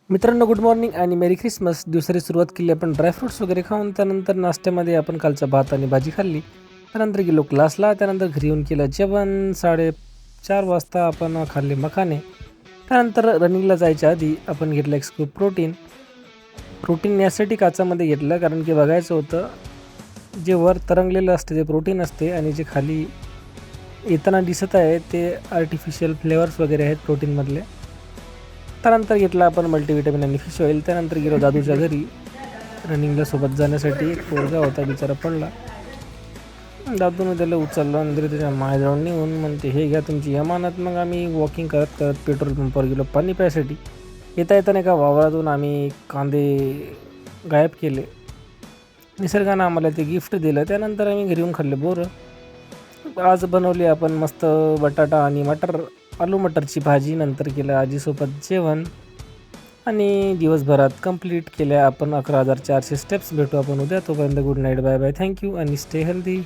मित्रांनो, good morning आणि मेरी Christmas. दिवसाची सुरुवात केली आपण ड्रायफ्रुट्स वगैरे खाऊन. त्यानंतर नाश्त्यामध्ये आपण कालचा भात आणि भाजी खाल्ली. त्यानंतर गेलो क्लासला. त्यानंतर घरी येऊन केलं जेवण. 4:30 वाजता आपण खाल्ले मखाने. त्यानंतर रनिंगला जायच्या आधी आपण घेतलं एक स्कूप प्रोटीन. प्रोटीन यासाठी काचामध्ये घेतलं कारण की बघायचं होतं, जे वर तरंगलेलं असतं ते प्रोटीन असते आणि जे खाली येताना दिसत आहे ते आर्टिफिशियल फ्लेवर्स वगैरे आहेत प्रोटीनमधले. त्यानंतर घेतला आपण मल्टीव्हिटॅमिन आणि फिश ऑइल. त्यानंतर गेलो दादूच्या घरी रनिंगला सोबत जाण्यासाठी. एक पोरगा होता, बिचारा पडला. दादूने त्याला उचललं आणि त्याच्या मायजवळ नेऊन म्हणते, हे घ्या तुमची अमानत. मग आम्ही वॉकिंग करत करत पेट्रोल पंपावर गेलो पाणी प्यायसाठी. येता येताना एका वावरातून आम्ही कांदे गायब केले. निसर्गानं आम्हाला ते गिफ्ट दिलं. त्यानंतर आम्ही घरी येऊन खाल्ले बोरं. आज बनवली आपण मस्त बटाटा आणि आलू मटरची भाजी. नंतर केलं आजीसोबत जेवण आणि दिवसभरात कंप्लीट केल्या आपण 11,400 स्टेप्स. भेटू आपण उद्या. तोपर्यंत good night, bye bye, thank you आणि स्टे हेल्दी.